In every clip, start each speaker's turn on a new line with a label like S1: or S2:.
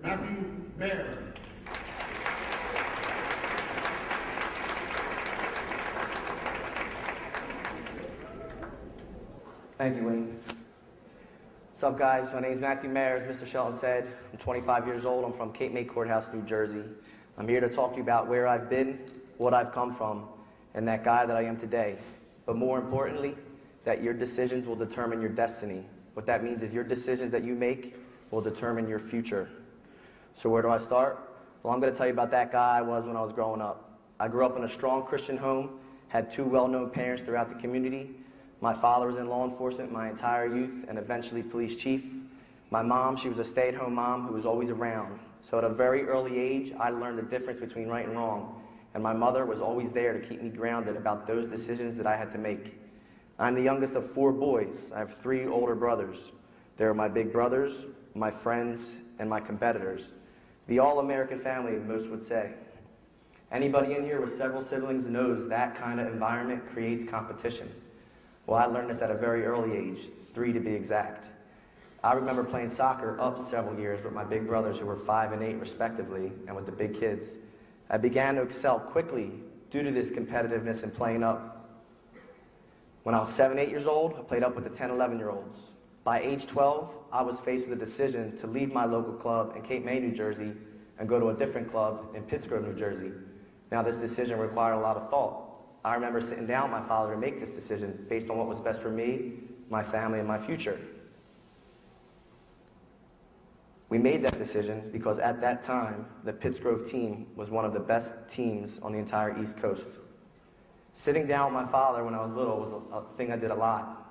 S1: Matthew Mayer.
S2: Thank you, Wayne. What's up, guys? My name is Matthew Mayer. As Mr. Shelton said, I'm 25 years old. I'm from Cape May Courthouse, New Jersey. I'm here to talk to you about where I've been, what I've come from, and that guy that I am today. But more importantly, that your decisions will determine your destiny. What that means is your decisions that you make will determine your future. So where do I start? Well, I'm going to tell you about that guy I was when I was growing up. I grew up in a strong Christian home, had two well-known parents throughout the community. My father was in law enforcement my entire youth and eventually police chief. My mom, she was a stay-at-home mom who was always around. So at a very early age, I learned the difference between right and wrong. And my mother was always there to keep me grounded about those decisions that I had to make. I'm the youngest of 4 boys. I have 3 older brothers. They're my big brothers, my friends, and my competitors. The all-American family, most would say. Anybody in here with several siblings knows that kind of environment creates competition. Well, I learned this at a very early age, 3 to be exact. I remember playing soccer up several years with my big brothers who were 5 and 8 respectively, and with the big kids. I began to excel quickly due to this competitiveness and playing up. When I was 7, 8 years old, I played up with the 10, 11-year-olds. By age 12, I was faced with a decision to leave my local club in Cape May, New Jersey, and go to a different club in Pittsgrove, New Jersey. Now, this decision required a lot of thought. I remember sitting down with my father to make this decision based on what was best for me, my family, and my future. We made that decision because at that time, the Pittsgrove team was one of the best teams on the entire East Coast. Sitting down with my father when I was little was a thing I did a lot.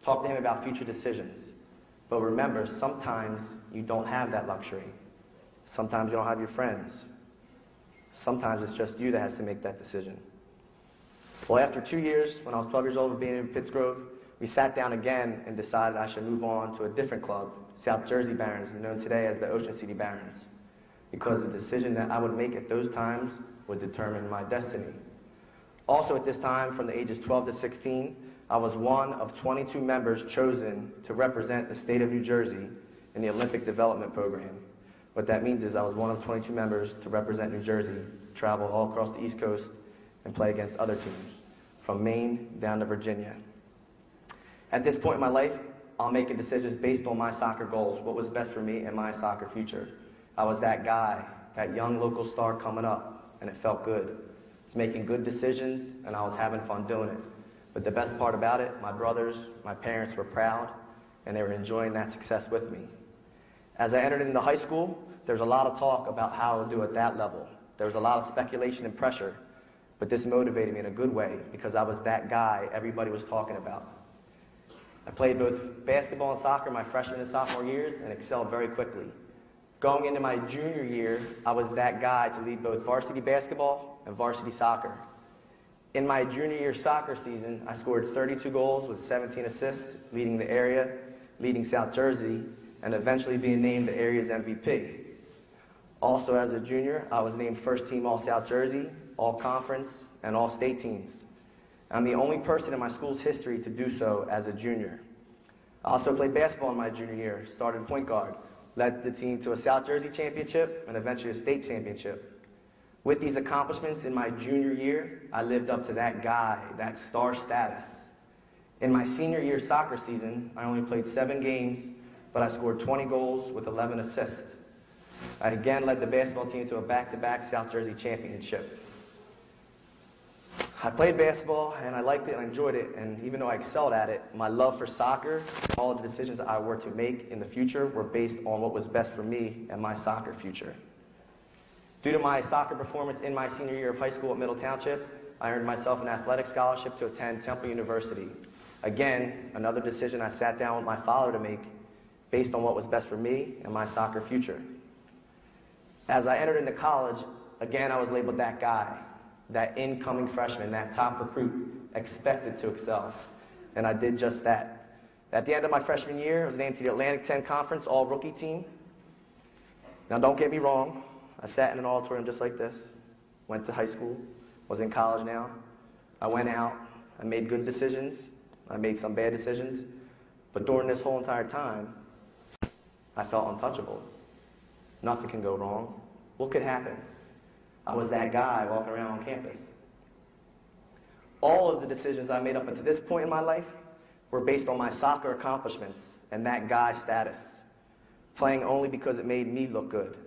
S2: Talk to him about future decisions. But remember, sometimes you don't have that luxury. Sometimes you don't have your friends. Sometimes it's just you that has to make that decision. Well, after 2 years, when I was 12 years old of being in Pittsgrove, we sat down again and decided I should move on to a different club, South Jersey Barons, known today as the Ocean City Barons, because the decision that I would make at those times would determine my destiny. Also at this time, from the ages 12 to 16, I was one of 22 members chosen to represent the state of New Jersey in the Olympic Development Program. What that means is I was one of 22 members to represent New Jersey, travel all across the East Coast, and play against other teams, from Maine down to Virginia. At this point in my life, I'm making decisions based on my soccer goals, what was best for me and my soccer future. I was that guy, that young local star coming up, and it felt good. I was making good decisions, and I was having fun doing it. But the best part about it, my brothers, my parents were proud, and they were enjoying that success with me. As I entered into high school, there was a lot of talk about how I would do at that level. There was a lot of speculation and pressure. But this motivated me in a good way because I was that guy everybody was talking about. I played both basketball and soccer my freshman and sophomore years and excelled very quickly. Going into my junior year, I was that guy to lead both varsity basketball and varsity soccer. In my junior year soccer season, I scored 32 goals with 17 assists, leading the area, leading South Jersey, and eventually being named the area's MVP. Also as a junior, I was named first team All-South Jersey, All-Conference, and All-State teams. I'm the only person in my school's history to do so as a junior. I also played basketball in my junior year, started point guard, led the team to a South Jersey championship, and eventually a state championship. With these accomplishments in my junior year, I lived up to that guy, that star status. In my senior year soccer season, I only played 7 games, but I scored 20 goals with 11 assists. I again led the basketball team to a back-to-back South Jersey championship. I played basketball, and I liked it, and I enjoyed it, and even though I excelled at it, my love for soccer, all of the decisions I were to make in the future were based on what was best for me and my soccer future. Due to my soccer performance in my senior year of high school at Middle Township, I earned myself an athletic scholarship to attend Temple University. Again, another decision I sat down with my father to make based on what was best for me and my soccer future. As I entered into college, again I was labeled that guy, that incoming freshman, that top recruit, expected to excel. And I did just that. At the end of my freshman year, I was named to the Atlantic 10 Conference All-Rookie team. Now don't get me wrong, I sat in an auditorium just like this, went to high school, was in college now. I went out, I made good decisions, I made some bad decisions, but during this whole entire time, I felt untouchable. Nothing can go wrong. What could happen? I was that guy walking around on campus. All of the decisions I made up until this point in my life were based on my soccer accomplishments and that guy status, playing only because it made me look good.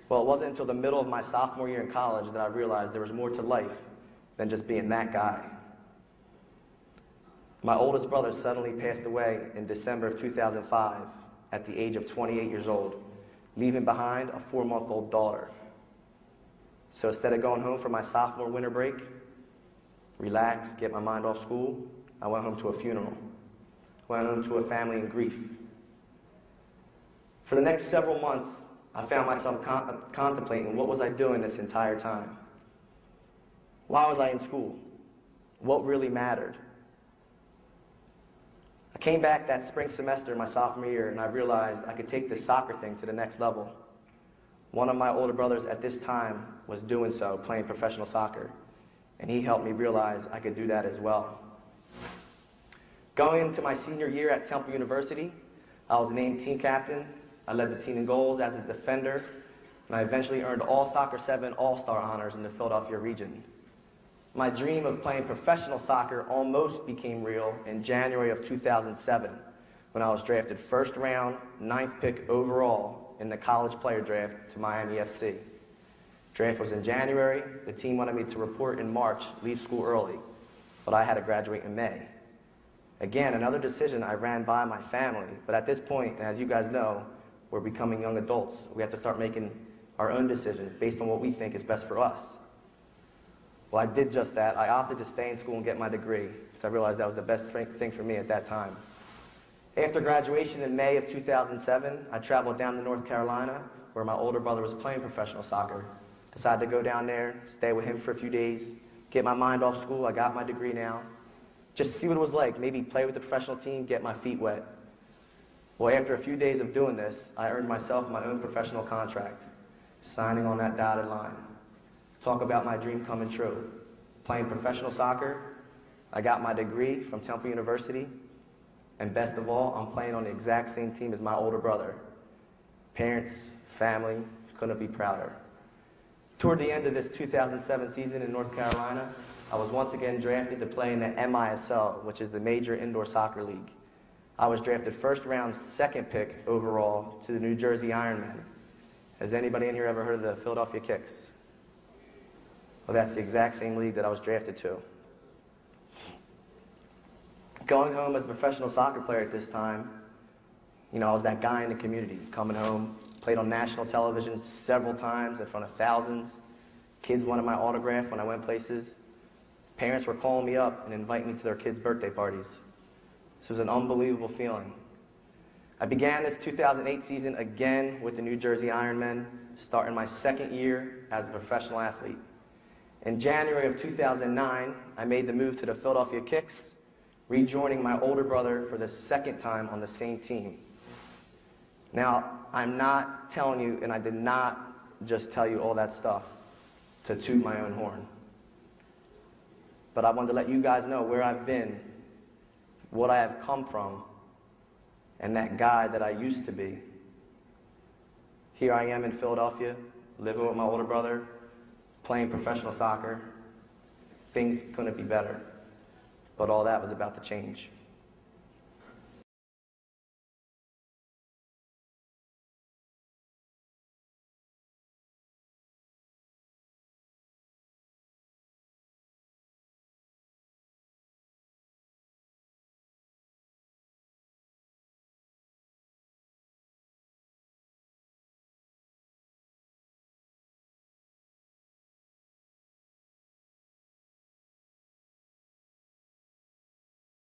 S2: Well, it wasn't until the middle of my sophomore year in college that I realized there was more to life than just being that guy. My oldest brother suddenly passed away in December of 2005 at the age of 28 years old, leaving behind a 4-month-old daughter. So instead of going home for my sophomore winter break, relax, get my mind off school, I went home to a funeral. Went home to a family in grief. For the next several months, I found myself contemplating what was I doing this entire time? Why was I in school? What really mattered? I came back that spring semester in my sophomore year and I realized I could take this soccer thing to the next level. One of my older brothers at this time was doing so, playing professional soccer, and he helped me realize I could do that as well. Going into my senior year at Temple University, I was named team captain. I led the team in goals as a defender, and I eventually earned all Soccer 7 All-Star honors in the Philadelphia region. My dream of playing professional soccer almost became real in January of 2007 when I was drafted first round, 9th pick overall in the college player draft to Miami FC. Draft was in January. The team wanted me to report in March, leave school early, but I had to graduate in May. Again, another decision I ran by my family, but at this point, and as you guys know, we're becoming young adults. We have to start making our own decisions based on what we think is best for us. Well, I did just that. I opted to stay in school and get my degree because I realized that was the best thing for me at that time. After graduation in May of 2007, I traveled down to North Carolina where my older brother was playing professional soccer. Decided to go down there, stay with him for a few days, get my mind off school. I got my degree now. Just see what it was like, maybe play with the professional team, get my feet wet. Well, after a few days of doing this, I earned myself my own professional contract, signing on that dotted line. Talk about my dream coming true. Playing professional soccer, I got my degree from Temple University, and best of all, I'm playing on the exact same team as my older brother. Parents, family, couldn't be prouder. Toward the end of this 2007 season in North Carolina, I was once again drafted to play in the MISL, which is the Major Indoor Soccer League. I was drafted first round, 2nd pick overall to the New Jersey Ironmen. Has anybody in here ever heard of the Philadelphia Kicks? Well, that's the exact same league that I was drafted to. Going home as a professional soccer player at this time, I was that guy in the community, coming home, played on national television several times in front of thousands. Kids wanted my autograph when I went places. Parents were calling me up and inviting me to their kids' birthday parties. This was an unbelievable feeling. I began this 2008 season again with the New Jersey Ironmen, starting my 2nd year as a professional athlete. In January of 2009, I made the move to the Philadelphia Kicks, rejoining my older brother for the 2nd time on the same team. Now, I'm not telling you, and I did not just tell you all that stuff to toot my own horn. But I wanted to let you guys know where I've been, what I have come from, and that guy that I used to be. Here I am in Philadelphia, living with my older brother, playing professional soccer. Things couldn't be better. But all that was about to change.